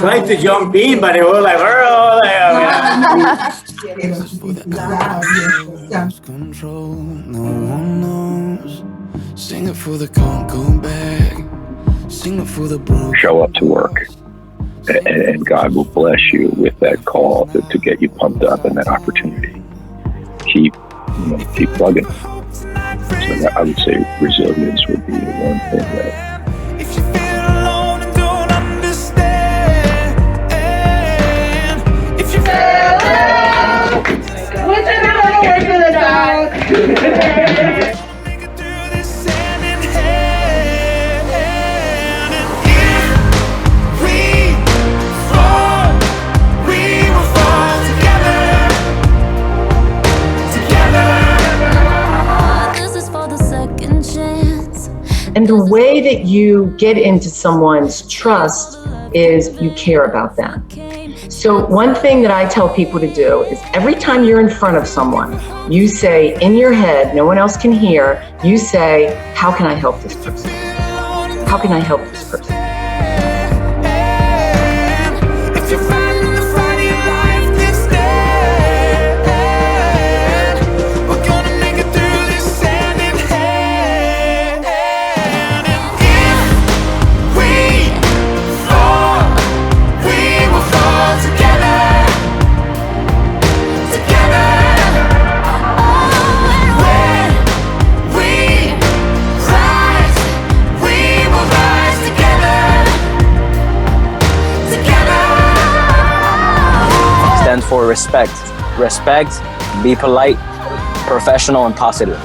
tried to jump in, but it was like, control, no one knows. Sing it for the can't go back. Sing it for the broken. Show up to work, and God will bless you with that call to get you pumped up and that opportunity. Keep plugging. So that, I would say resilience would be the one thing that. If you feel alone and don't understand, if you feel what's another word for the dog? make it through this hand in hand, and if we fall, we will fall together. This is for the second chance. And the way that you get into someone's trust is you care about them. So one thing that I tell people to do is every time you're in front of someone, you say in your head, no one else can hear, you say, how can I help this person? How can I help this person? If you find the fight of your life, then stand. We're gonna make it through this hand in hand. And if we fall, we will fall together. Together. When we rise, we will rise together. Together. Stands for respect. Respect, be polite, professional, and positive.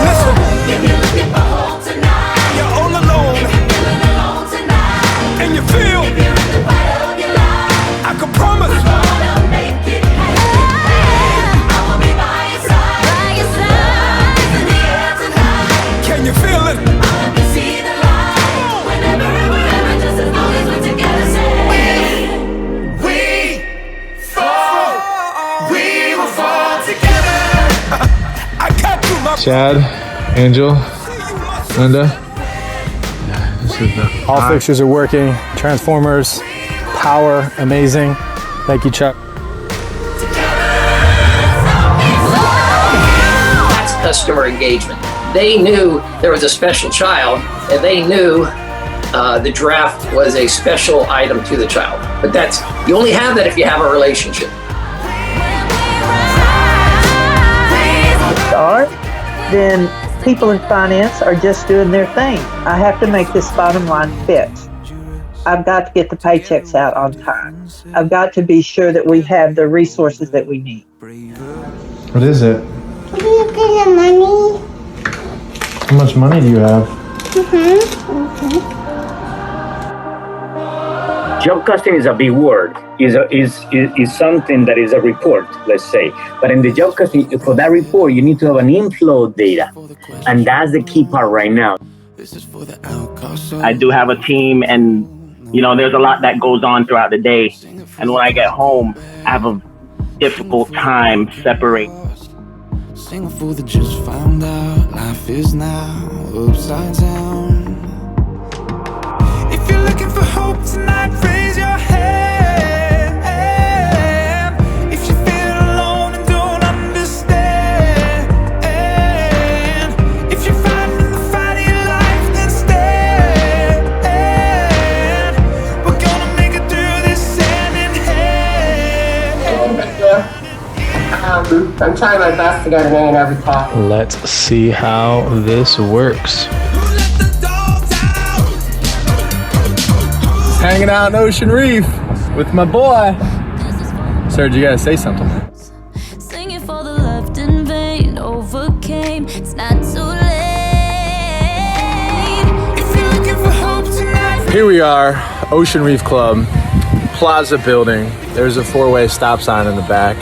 Listen, you're all alone, and you feel, I can promise, can you feel it? We fall, we will fall together. I got you, my Chad, Angel, Linda. This is the All fixtures are working. Transformers, power, amazing. Thank you, Chuck. That's customer engagement. They knew there was a special child, and they knew the draft was a special item to the child. But you only have that if you have a relationship. Are, then people in finance are just doing their thing. I have to make this bottom line fit. I've got to get the paychecks out on time. I've got to be sure that we have the resources that we need. What is it? You get the money. How much money do you have? Job costing is a big word. Is something that is a report, let's say. But in the job costing, for that report, you need to have an inflow of data, and that's the key part right now. I do have a team, and there's a lot that goes on throughout the day. And when I get home, I have a difficult time separating. Sing a fool that just found out life is now upside down. If you're looking for hope tonight, raise your hand. If you feel alone and don't understand, if you're fighting the fight of your life, then stand. We're gonna make it through this hand in hand. I'm trying my best to get an A in every class. Let's see how this works. Hanging out in Ocean Reef with my boy. Serge, you gotta say something. Singing for the left in vain, overcame. It's not too late. If you're looking for hope tonight, Here we are, Ocean Reef Club, Plaza building. There's a 4-way stop sign in the back.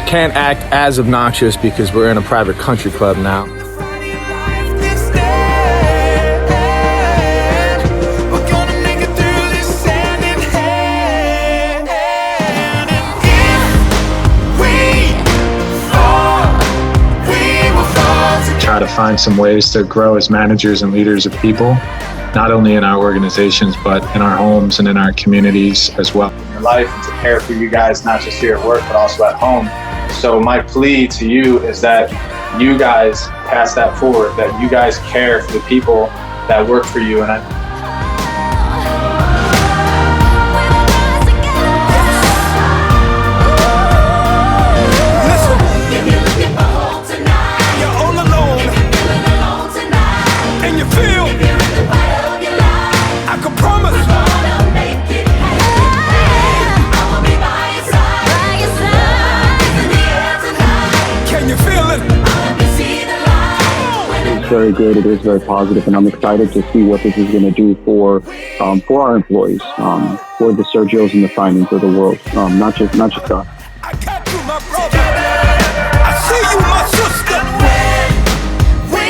Can't act as obnoxious because we're in a private country club now. Try to find some ways to grow as managers and leaders of people, not only in our organizations, but in our homes and in our communities as well. Your life and to care for you guys, not just here at work, but also at home. So my plea to you is that you guys pass that forward, that you guys care for the people that work for you. And very good. It is very positive, and I'm excited to see what this is going to do for our employees, for the Sergios and the Simons of the world, not just us. I got you, my brother. I see you, my sister. When we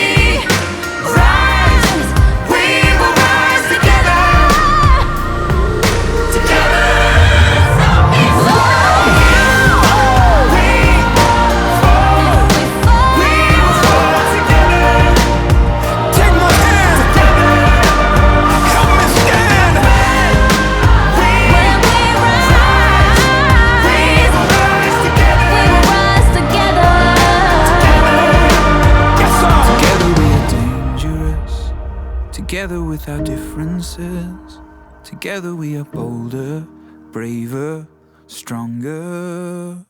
rise, we will rise together. Together. Together with our differences, together we are bolder, braver, stronger.